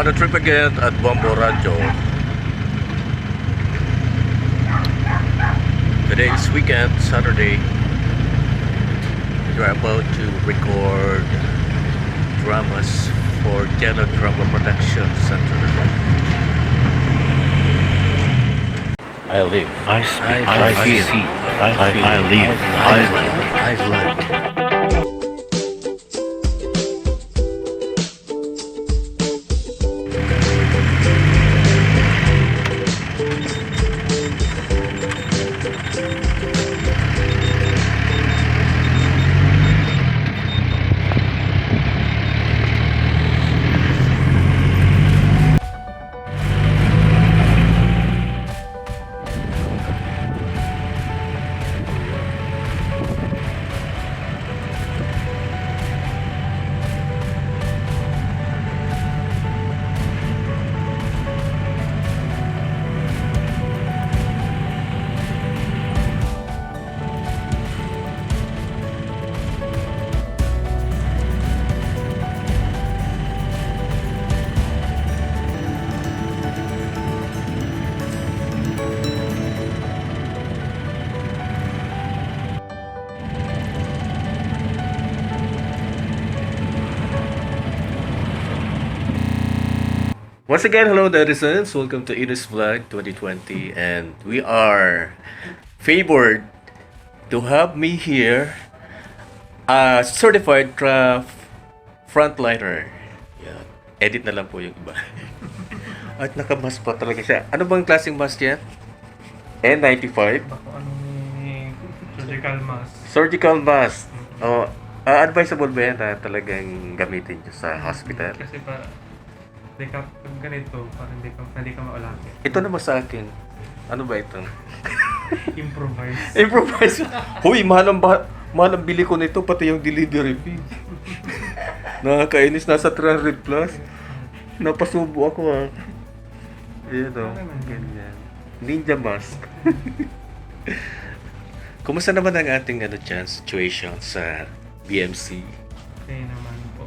On a trip again at Bombo Rancho. Today is weekend, Saturday. We're about to record dramas for Jello Drama Production Center. I live, I speak, I see, I live, I learn. Once again, hello netizens, welcome to Ines Vlog 2020, and we are favored to have me here, a certified craft frontliner. Yan. Edit na lang po yung iba. At naka-mask pa talaga siya. Ano bang klaseng mask yan? N95? Ako surgical mask. Surgical mask. Oh, advisable ba yan na talagang gamitin nyo sa hospital? Kasi hindi ka pag ganito, parang hindi ka maulapit. Ito naman sa akin. Ano ba ito? Improvise. Improvise. Huy, mahal ang bili ko nito, pati yung delivery fee. Nakakainis, nasa 300 plus. Napasubo ako Ayan ganyan. Ninja mask. Kumusta naman ang ating situation sa BMC? Okay naman po.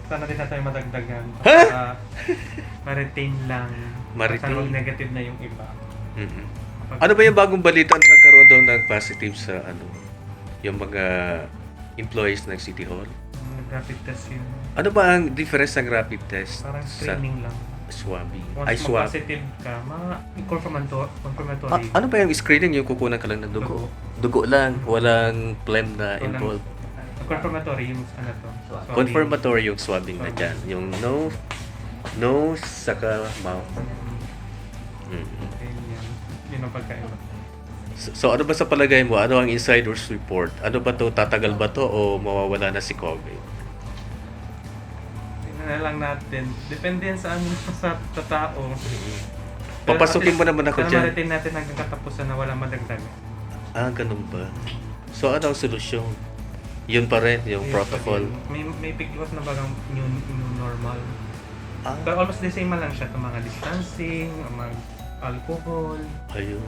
Sana din natin madagdagan. Ha? Ma-retain lang. Ma-retain? Sana negative na yung iba. Mm-hmm. Ano ba yung bagong balita na nagkaroon daw ng positive sa yung mga employees ng City Hall? Rapid test yun. Ano ba ang difference ng rapid test Parang screening lang. swabbing? Once mag-positive ka, confirmatory. Ano ba yung screening? Yung kukunan ka lang ng dugo? Dugo lang, walang phlegm na involved. Confirmatory yung to. Confirmatory yung swabbing na dyan. Yung nose, saka mouth. Yun ang pagkaiba. So ano ba sa palagay mo? Ano ang insider's report? Ano ba to? Tatagal ba to o mawawala na si COVID? Tingnan na lang natin. Depende yan sa tao. Papasukin mo naman ako dyan. Sana ma-retain natin hanggang katapusan na wala madagdag. Ganun ba? So ano ang solusyon? Yun pa rin, yung protocol. May pick-up na bagang new normal. Pero almost the same lang siya. Mga distancing, mga alcohol. Ayun.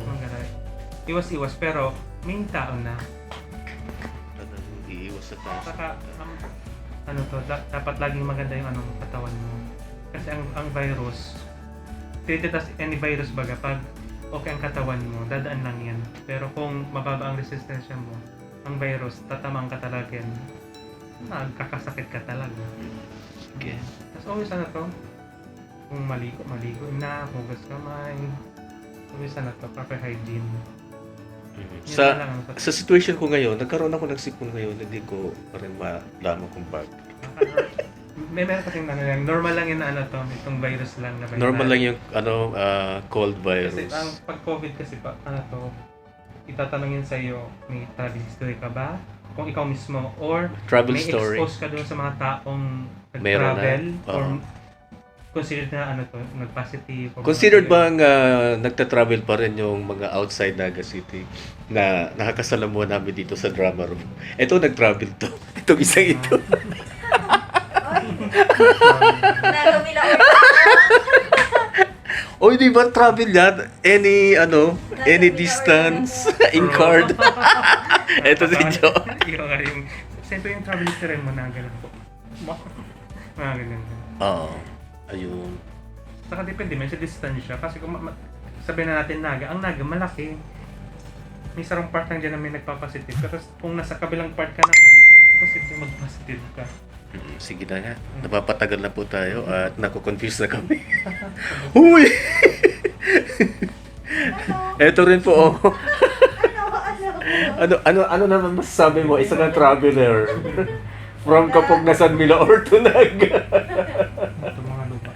Iwas-iwas pero may tao na. Iiwas sa tayo. Saka, dapat laging maganda yung katawan mo. Kasi ang virus, treated as any virus baga, pag okay ang katawan mo, dadaan lang yan. Pero kung mababa ang resistensya mo, ang virus, tatamang ka talaga yan. Magkakasakit ka talaga. Okay. Tapos always kung maligo na, hugas kamay. Always proper hygiene. Sa situation ko ngayon, nagkaroon ako ng sipon ngayon, hindi ko pa rin malaman kung bakit. Meron kasing normal lang yun itong virus lang na virus. Normal lang yung cold virus. Kasi ang pag-COVID kasi itatanungin sa iyo, may travel history ka ba? Kung ikaw mismo or travel may story. expose ka doon sa mga taong Meron nag-travel na. or considered na nag-positive. Considered bang nagta-travel pa rin yung mga outside Naga City na nakakasalamuha namin dito sa drama room? Ito nag-travel to. Itong isang ito. Oy, di ba travel yan? Any distance in card. Ito si Joe. Siyempre yung travel history mo na ganun po. Mga ganun. Oo. Ayun. Saka depende man sa distansya. Kasi kung sabihin na natin naga, ang naga malaki. May sarang part lang dyan na may nagpapositive. Tapos kung nasa kabilang part ka naman, positive mag-positive ka. Sige na nga. Napapatagal na po tayo at nakukonfuse na kami. Huy! Eto rin po, oh. Ano naman masasabi mo? Isa ng traveler. From Kapugnasan, Milaor to Naga. Ito mga lupa.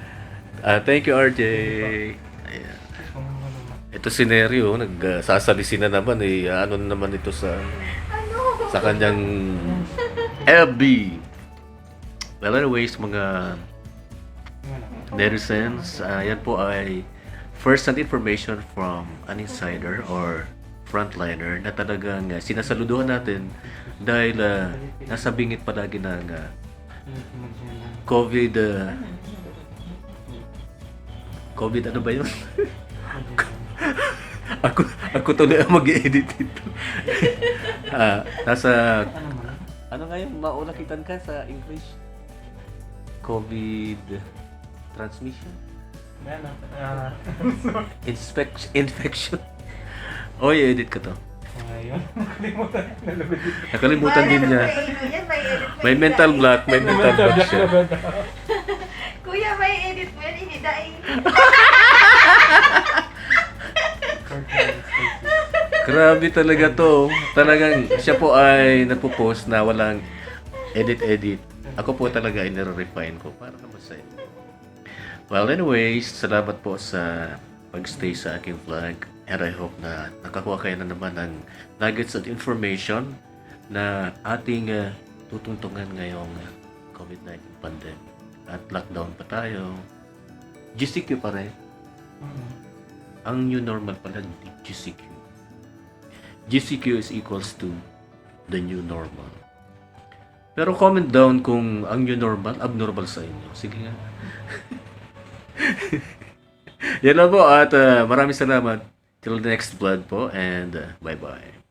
Thank you, RJ. Ayan. Ito mga lupa. Ito si Nerio, nagsasalisi na naman eh. Ano na naman ito sa kanyang FB. Well, anyways, mga netizens, yan po ay first-hand information from an insider or frontliner na talagang sinasaluduhan natin dahil nasa bingit palagi ng COVID. COVID ano ba yun? ako tuloy ang mag-edit ito. Nasa ano nga yung maulakitan ka sa English? COVID transmission? Infection. Oy, edit ko to. Ayun. Nakalimutan. Nakalimutan din niya. May edit mental block, may mental block siya. Kuya, may edit mo yan, hindi dahil. Grabe talaga to. Talagang siya po ay nagpo-post na walang edit-edit. Ako po talaga ay nire-refine ko para naman sa inyo. Well, anyways, salamat po sa pag-stay sa aking vlog. And I hope na nakakuha kayo na naman ng nuggets of information na ating tutungtungan ngayong COVID-19 pandemic. At lockdown pa tayo. GCQ pa rin. Ang new normal pala, hindi GCQ. GCQ is equals to the new normal. Pero comment down kung ang new normal, abnormal sa inyo. Sige nga. Yan lang po at maraming salamat. Till the next vlog po and bye-bye.